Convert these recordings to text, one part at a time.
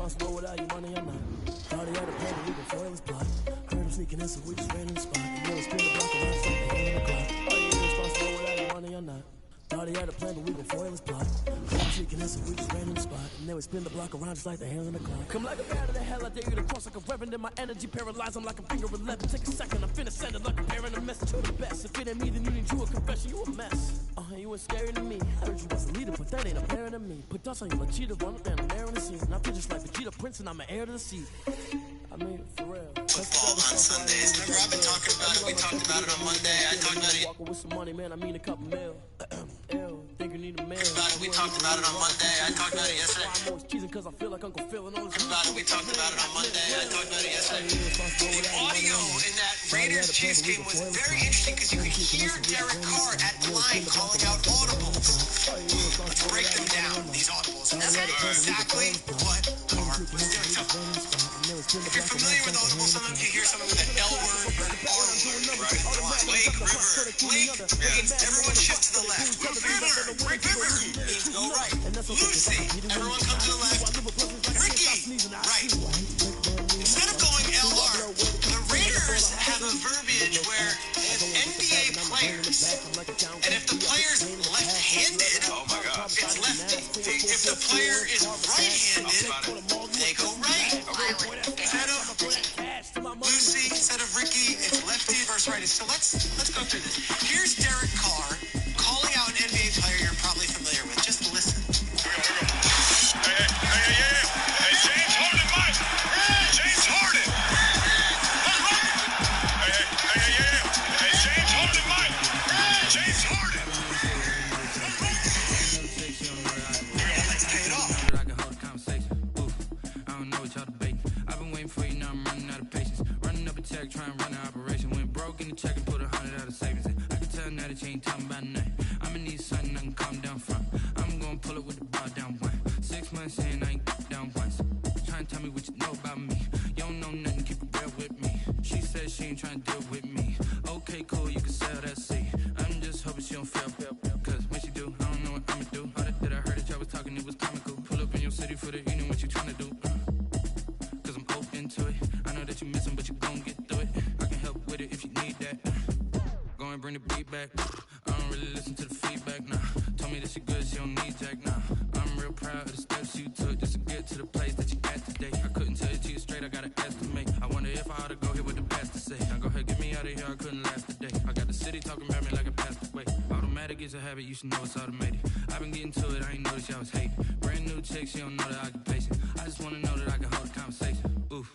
irresponsible without your money or not. Thought he had a plan, but we can foil his plot. Heard him sneaking in, so we just ran in the spot. And then we spin the block around just like the hand in the clock. Are you irresponsible without your money or not? Thought he had a plan, but we gon' foil his plot. Heard him sneaking in, so we just ran in the spot. And then we spin the block around just like the hands on the clock. Come like a bat of the hell, I dare you to cross like a reverend. In my energy paralyzed, I'm like a finger 11. Take a second, I'm finna send it like a bearing a message to the best. If it ain't me, then you need you a confession, you a mess. You ain't scary to me. I heard you was a leader, but that ain't apparent to me. Put dust on you, Cheetah, run up down the air in the scene. And I feel just like Vegeta Prince, and I'm an heir to the seat. I mean, for real. Football on Sundays. Remember, I've been talking about it. We talked about it on Monday. I talked about it. Walking with some money, man. I mean a couple mil. Think you need a man. We talked about it on Monday. I talked about it yesterday. I'm always cheesing because I feel like Uncle Phil and all this. We talked about it on Monday. I talked about it yesterday. The audio in that Raiders-Chiefs game was very interesting because you could hear Derek Carr at the line calling out audibles. Let's break them down, these audibles. And that's exactly what Carr was doing. So, if you're familiar with audibles, sometimes you hear someone with an L word or an R word. Lake, river, lake, means everyone shift to the left. River means go right. Lucy, everyone come to the left. Ricky, right. Instead of going LR, the Raiders have a verbiage where if NBA players, and if the player's left-handed, it's lefty. If the player is right-handed, they go right. Instead of Lucy, instead of Ricky, it's lefty versus righty. So let's go through this. Here's Derek Carr calling out an NBA player you're probably familiar with. Just listen. Hey, James Harden, Mike. James Harden. Hey, James Harden, Mike. James Harden. Let's pay it off. I can hold a conversation. I don't know what y'all debating. I've been waiting for you, now I'm running out of patience. Running up a check, trying to run an operation. Went broke in the check and put 100 out of savings in. I can tell now that you ain't talking about nothing. I'ma need something I can calm down from. I'm gonna pull it with the bar down one. 6 months in, I ain't down once. Trying to tell me what you know about me. You don't know nothing, keep it real with me. She said she ain't trying to deal with me. Okay, cool, you can sell that seat. I'm just hoping she don't fail. Cause when she do, I don't know what I'ma do. All that I heard that y'all was talking, it was comical. Pull up in your city for the evening, what you trying to do? Cause I'm open to it. I know that you missing, but you gon' get through it. I can help with it if you need that. Go and bring the beat back. I don't really listen to the feedback, nah. Told me that she good, she don't need jack, nah. I'm real proud of the steps you took just to get to the place that you at today. I couldn't tell it to you straight, I gotta estimate. I wonder if I ought to go here with the best to say. Now go ahead, get me out of here, I couldn't last today. I got the city talking about me like a passed away. Automatic is a habit, you should know it's automated. I've been getting to it, I ain't noticed y'all was hating. Brand new chick, she don't know the occupation. I just wanna know that I can hold a conversation. Oof.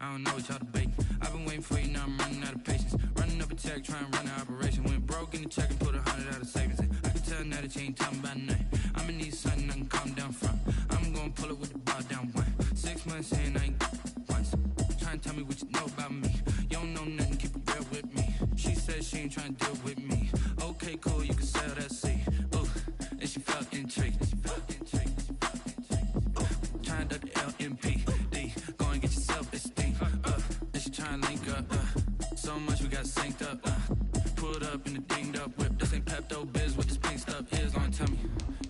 I don't know what y'all debating. I've been waiting for you, now I'm running out of patience. Running up a check, trying to run an operation. Went broke in the check and put 100 out of savings in. I can tell now that you ain't talking about nothing. I'ma need something I can calm down from. I'm gonna pull it with the bar down one. 6 months in, I ain't once. Trying to tell me what you know about me. You don't know nothing, keep it real with me. She said she ain't trying to deal with me. Okay, cool, you can sell that seat. Ooh, and she felt intrigued. Trying to duck the LMP. Go and get yourself this thing. And she trying to link up. So much we got synced up. Pulled up in the dinged up whip. This ain't Pepto Biz, what this pink stuff is. Don't tell me.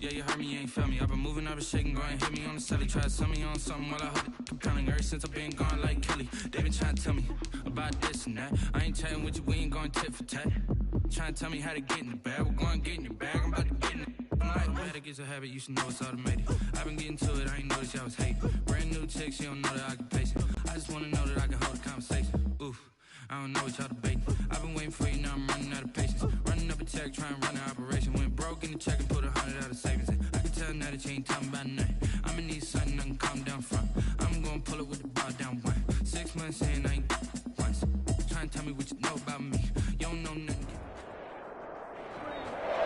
Yeah, you heard me, you ain't felt me. I've been moving, I've been shaking, go and hit me on the celly. Try to sell me on something while I hold it compelling. Ever since I've been gone like Kelly, they been trying to tell me about this and that. I ain't chatting with you, we ain't going tit for tat. Trying to tell me how to get in the bag. We're going to get in your bag, I'm about to get in it. Automatic is a habit, you should know it's automated. I've been getting to it, I ain't noticed y'all was hating. Brand new chick, she don't know the occupation. I just wanna know that I can hold a conversation. Oof, I don't know what y'all debating. I've been waiting for you, now I'm running out of patience. Running up a check, trying to run an operation. Went broke in the check and put 100 out of savings in. I can tell now that you ain't talking about nothing. I'ma need something I can calm down from. I'm gonna pull it with the bar down one. 6 months in, I ain't once. Trying to tell me what you know about me. You don't know nothing.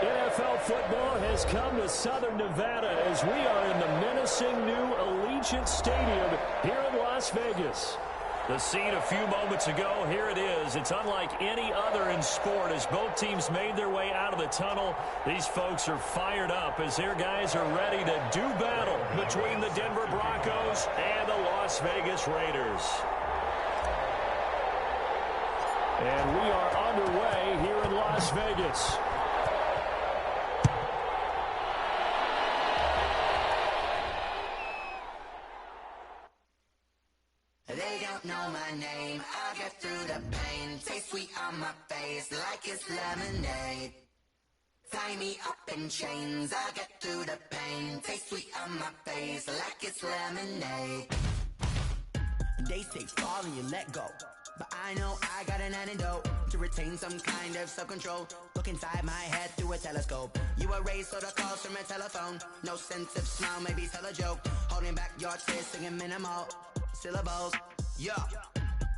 NFL football has come to Southern Nevada as we are in the menacing new Allegiant Stadium here in Las Vegas. The scene a few moments ago, here it is. It's unlike any other in sport as both teams made their way out of the tunnel. These folks are fired up as their guys are ready to do battle between the Denver Broncos and the Las Vegas Raiders. And we are underway here in Las Vegas. don't know my name, I'll get through the pain. Taste sweet on my face like it's lemonade. Tie me up in chains, I'll get through the pain. Taste sweet on my face like it's lemonade. They say fall and you let go, but I know I got an antidote to retain some kind of self-control. Look inside my head through a telescope. You erase all the calls from a telephone. No sense of smile, maybe tell a joke. Holding back your tears, singing minimal syllables. Yeah,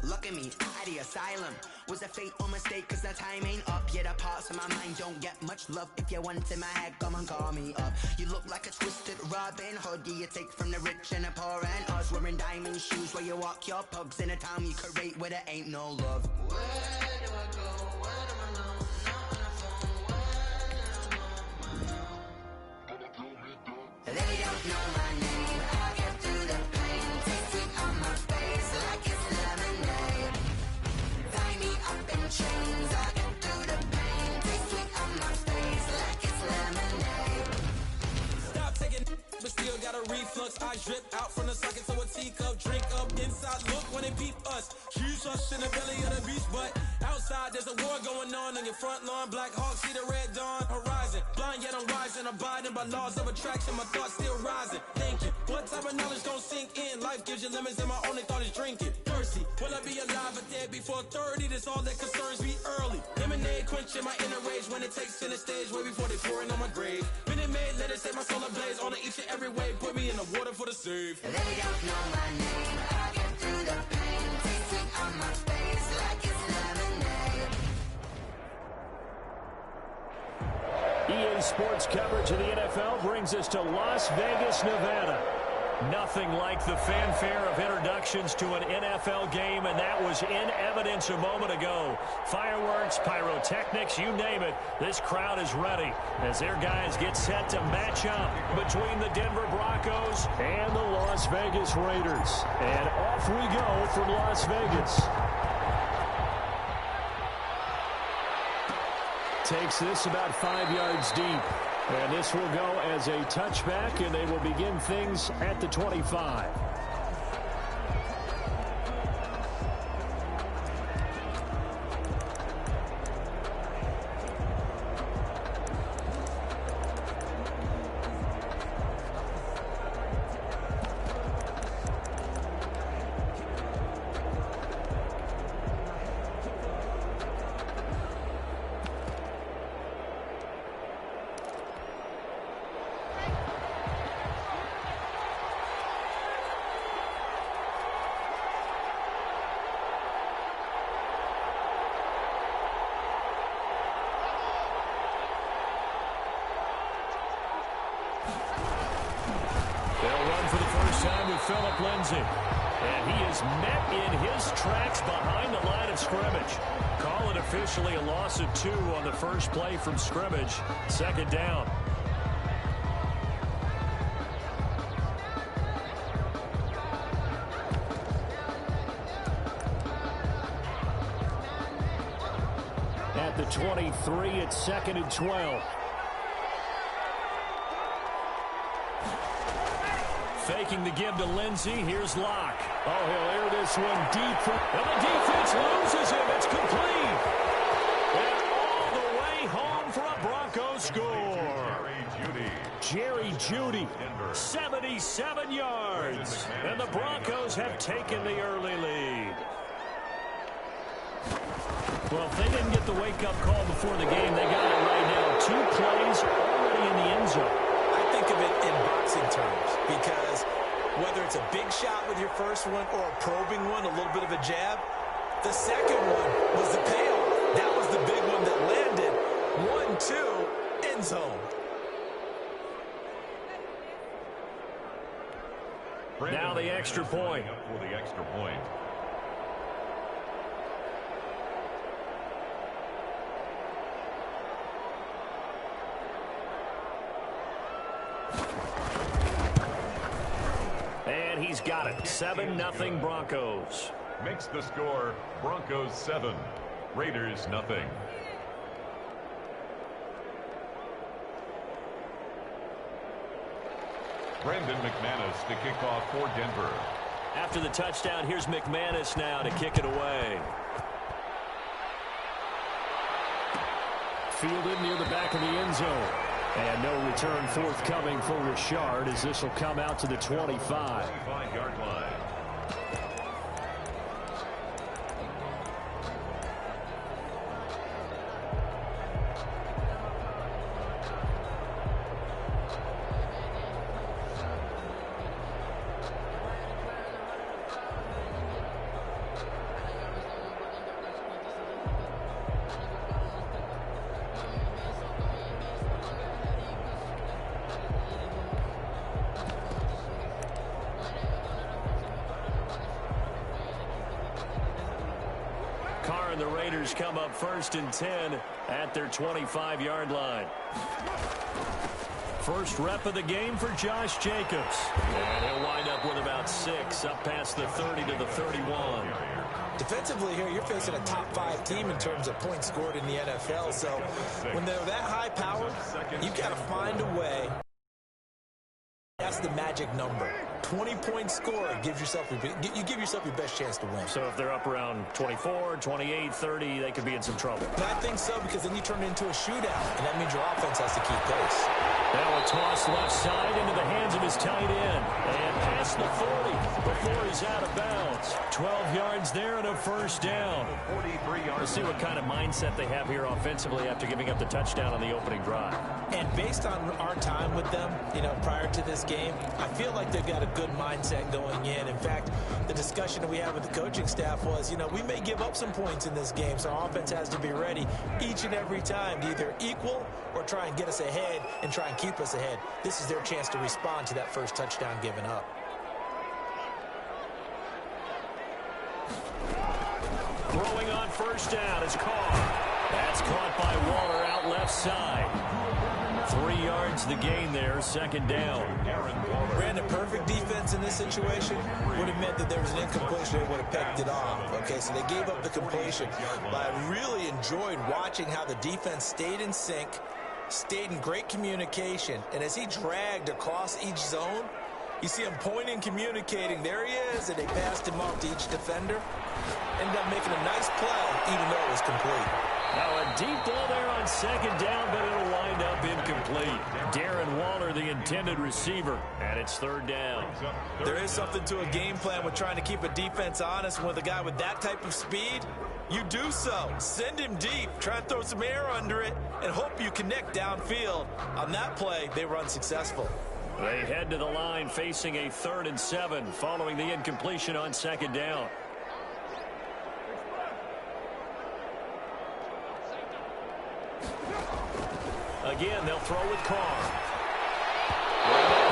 look at me, at the asylum. Was a fate or mistake, cause the time ain't up. Yet the parts of my mind don't get much love. If you want in my head, come and call me up. You look like a twisted Robin Hood. Yeah, you take from the rich and the poor and us. Wearing diamond shoes where you walk your pugs in a town you create where there ain't no love. Where do I go? Where do I know? Not on the phone. Where do I know? They don't know my name. I'll get through the pain. Taste sweet on my face like it's lemonade. Tie me up in chains. I'll get through the pain. Taste sweet on my face like it's lemonade. Stop taking, but still got a reflux. I drip out from the socket to a teacup. Drink up inside, look when they peep us. Choose us in the belly of the beast, but outside there's a war going on your front lawn. Black Hawk, see the red dawn horizon. Blind yet I'm rising, abiding by laws of attraction. My thoughts still rising, thinking what type of knowledge don't sink in? Life gives you limits and my only thought is drinking. Thirsty, will I be alive or dead before 30? That's all that concerns me early. Lemonade quenching my inner rage when it takes center stage way before they pour it on my grave. Minute Maid, let it set my soul ablaze on each and every way. Put me in the water for the save. They don't know my name, I'll get through the pain. Taste sweet on my face like it's lemonade. EA Sports coverage of the NFL brings us to Las Vegas, Nevada. Nothing like the fanfare of introductions to an NFL game, and that was in evidence a moment ago. Fireworks, pyrotechnics, you name it. This crowd is ready as their guys get set to match up between the Denver Broncos and the Las Vegas Raiders. And off we go from Las Vegas. Takes this about 5 yards deep. And this will go as a touchback, and they will begin things at the 25. Philip Lindsay. And he is met in his tracks behind the line of scrimmage. Call it officially a loss of 2 on the first play from scrimmage. Second down. At the 23, it's 2nd and 12. Faking the give to Lindsay. Here's Locke. Oh, he'll air this one deep. And the defense loses him. It's complete. And all the way home for a Broncos score. Jerry Jeudy, 77 yards. And the Broncos have taken the early lead. Well, if they didn't get the wake-up call before the game, they got it right now. 2 plays already in the end zone. I think of it in boxing terms because whether it's a big shot with your first one or a probing one, a little bit of a jab, the second one was the payoff. That was the big one that landed. 1-2, end zone. Now the extra point. For the extra point. And he's got it. 7-0 Broncos. Makes the score Broncos 7, Raiders 0. Brandon McManus to kick off for Denver. After the touchdown, here's McManus now to kick it away. Fielded near the back of the end zone. And no return forthcoming for Richard as this will come out to the 25. 25-yard line. And the Raiders come up 1st and 10 at their 25-yard line. First rep of the game for Josh Jacobs. And he'll wind up with about 6 up past the 30 to the 31. Defensively here, you're facing a top 5 team in terms of points scored in the NFL. So when they're that high power, you've got to find a way. That's the magic number. 20-point score gives yourself you give yourself your best chance to win. So if they're up around 24, 28, 30, they could be in some trouble. I think so, because then you turn it into a shootout, and that means your offense has to keep pace. Now a toss left side into the hands of his tight end. And past the 40 before he's out of bounds. 12 yards there and a first down. 43-yard. We'll see what kind of mindset they have here offensively after giving up the touchdown on the opening drive. And based on our time with them, prior to this game, I feel like they've got a good mindset going in. In fact, the discussion that we had with the coaching staff was, we may give up some points in this game, so our offense has to be ready each and every time to either equal or try and get us ahead and try and keep us ahead. This is their chance to respond to that first touchdown given up. Throwing on first down is Carr. That's caught by Waller out left side. 3 yards the gain there, second down. Brandon, perfect defense in this situation would have meant that there was an incompletion. They would have pecked it off. Okay, so they gave up the completion. But I really enjoyed watching how the defense stayed in sync, stayed in great communication, and as he dragged across each zone, you see him pointing, communicating. There he is, and they passed him off to each defender. Ended up making a nice play, even though it was complete. Now a deep ball there on second down, but it'll wind up incomplete. Darren Waller, the intended receiver, and it's third down. There is something to a game plan with trying to keep a defense honest. With a guy with that type of speed, you do so. Send him deep, try and throw some air under it, and hope you connect downfield. On that play, they were unsuccessful. They head to the line facing a 3rd and 7 following the incompletion on second down. Again, they'll throw with Carr.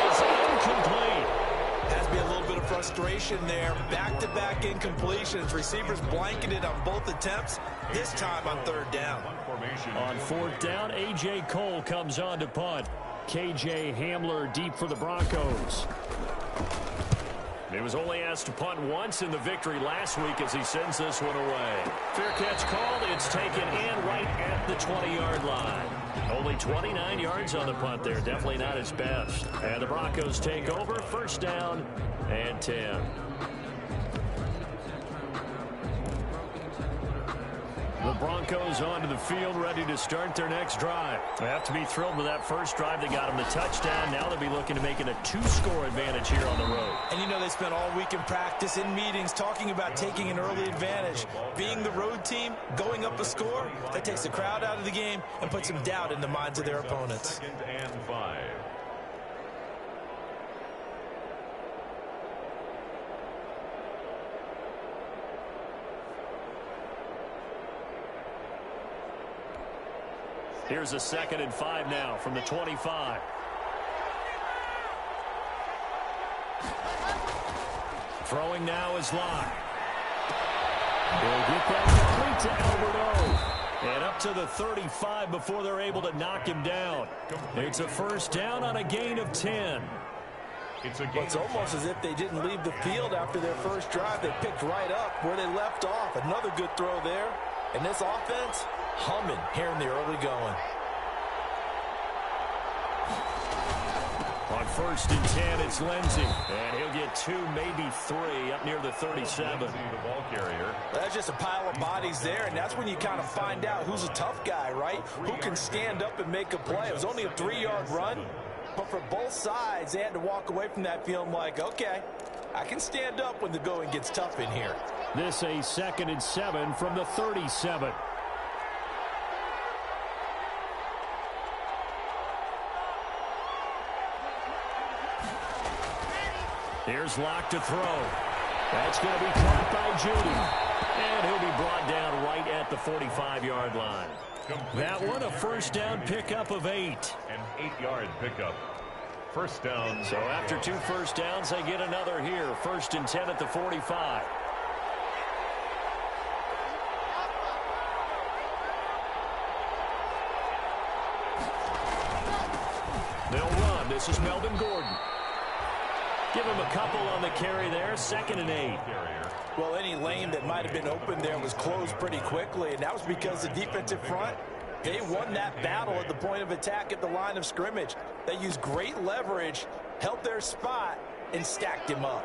It's incomplete. Has to be a little bit of frustration there. Back-to-back incompletions. Receivers blanketed on both attempts, this time on 3rd down. On 4th down, A.J. Cole comes on to punt. K.J. Hamler deep for the Broncos. He was only asked to punt once in the victory last week as he sends this one away. Fair catch called. It's taken in right at the 20-yard line. Only 29 yards on the punt there. Definitely not his best. And the Broncos take over. First down and 10. The Broncos onto the field, ready to start their next drive. They have to be thrilled with that first drive. They got them the touchdown. Now they'll be looking to make it a 2-score advantage here on the road. And they spent all week in practice, in meetings, talking about taking an early advantage. Being the road team, going up a score, that takes the crowd out of the game and puts some doubt in the minds of their opponents. 2nd and 5. Here's a 2nd and 5 now from the 25. Throwing now is Locke. He'll get that complete to Alberto. And up to the 35 before they're able to knock him down. It's a first down on a gain of 10. It's almost as if they didn't leave the field after their first drive. They picked right up where they left off. Another good throw there. And this offense, humming here in the early going. On first and 10, it's Lindsey. And he'll get 2, maybe 3 up near the 37. The ball carrier. That's just a pile of bodies there, and that's when you kind of find out who's a tough guy, right? Who can stand up and make a play. It was only a 3-yard run, but for both sides, they had to walk away from that feeling like, okay, I can stand up when the going gets tough in here. This a 2nd and 7 from the 37. Here's Locke to throw. That's going to be caught by Judy. And he'll be brought down right at the 45-yard line. That one, a first down pickup of 8. An 8-yard pickup. First down. So after 2 first downs, they get another here. 1st and 10 at the 45. They'll run. This is Melvin Gordon. Give him a couple on the carry there. 2nd and 8. Well, any lane that might have been open there was closed pretty quickly, and that was because the defensive front, they won that battle at the point of attack at the line of scrimmage. They used great leverage, held their spot, and stacked him up.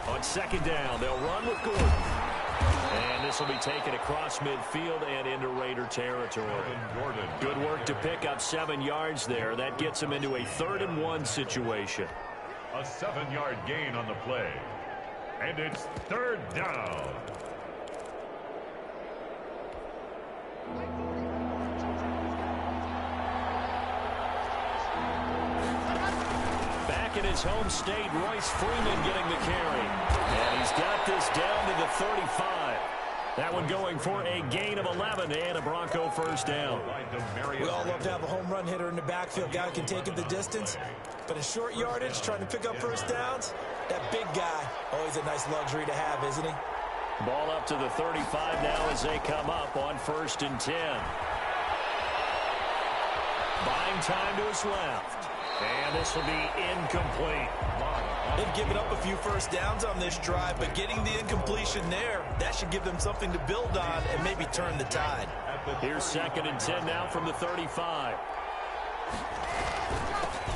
On 2nd down, they'll run with Gordon. And this will be taken across midfield and into Raider territory. Good work to pick up 7 yards there. That gets them into a 3rd and 1 situation. A 7-yard gain on the play. And it's 3rd down. Back in his home state, Royce Freeman getting the carry. And he's got this down to the 35. That one going for a gain of 11 and a Bronco first down. We all love to have a home run hitter in the backfield. Guy who can take it the distance. But in short yardage, trying to pick up first downs, that big guy, always a nice luxury to have, isn't he? Ball up to the 35 now as they come up on 1st and 10. Buying time to his left. And this will be incomplete. They've given up a few first downs on this drive, but getting the incompletion there, that should give them something to build on and maybe turn the tide. Here's 2nd and 10 now from the 35.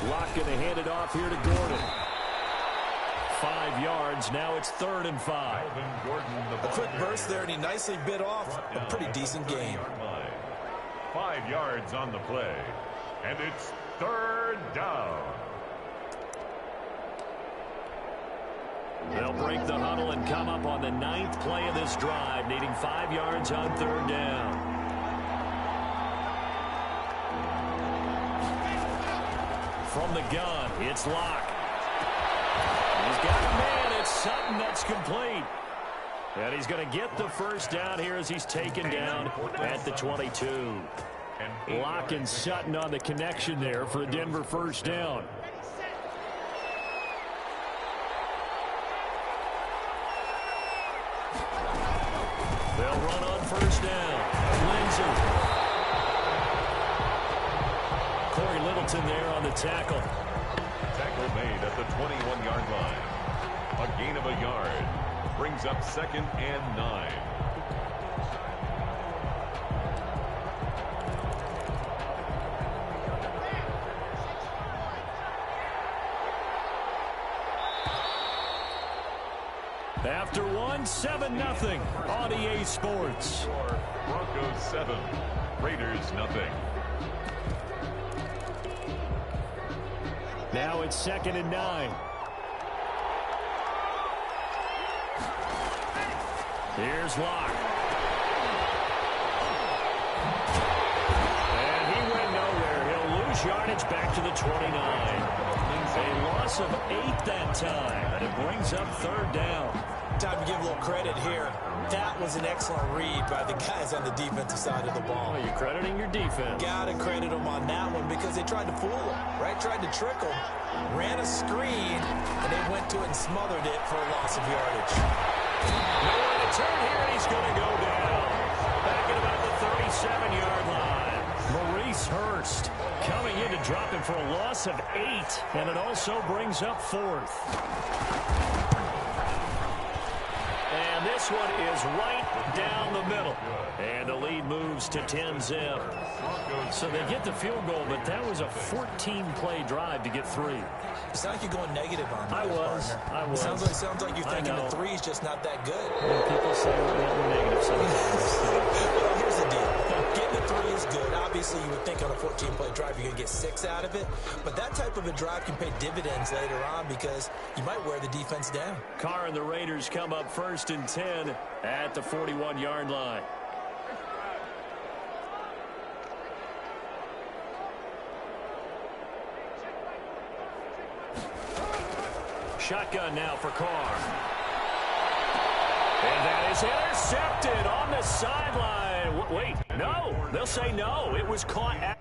Locke going to hand it off here to Gordon. 5 yards. Now it's 3rd and 5. A quick burst there, and he nicely bit off a pretty decent gain. 5 yards on the play. And it's 3rd down. They'll break the huddle and come up on the 9th play of this drive, needing 5 yards on 3rd down. From the gun, it's Locke. He's got a man. It's Sutton that's complete. And he's going to get the first down here as he's taken down at the 22. Locke and Sutton on the connection there for a Denver first down. They'll run on first down. Lindsey. Corey Littleton there on the tackle. Tackle made at the 21-yard line. A gain of a yard. Brings up 2nd and 9. After 7-0 on EA Sports. Broncos 7, Raiders nothing. Now it's 2nd and 9. Here's Locke. And he went nowhere. He'll lose yardage back to the 29. A loss of 8 that time, and it brings up 3rd down. Time to give a little credit here. That was an excellent read by the guys on the defensive side of the ball. Well, you're crediting your defense. Gotta credit them on that one because they tried to fool him, right? Tried to trick him, ran a screen, and they went to it and smothered it for a loss of yardage. Nowhere to turn here, and he's going to go down. Back at about the 37-yard line. Maurice Hurst coming in to drop him for a loss of 8, and it also brings up 4th. And this one is right down the middle. And the lead moves to 10-zip. So they get the field goal, but that was a 14-play drive to get 3. It sounds like you're going negative on me. I was. Sounds like you're thinking the 3 is just not that good. Well, people say we're negative sometimes. Well, here's the deal. Getting the 3 is good. Obviously, you would think on a 14-play drive you're going to get 6 out of it. But that type of a drive can pay dividends later on because you might wear the defense down. Carr and the Raiders come up 1st and 10 at the 41-yard line. Shotgun now for Carr. And that is intercepted on the sideline. Wait, no. They'll say no. It was caught at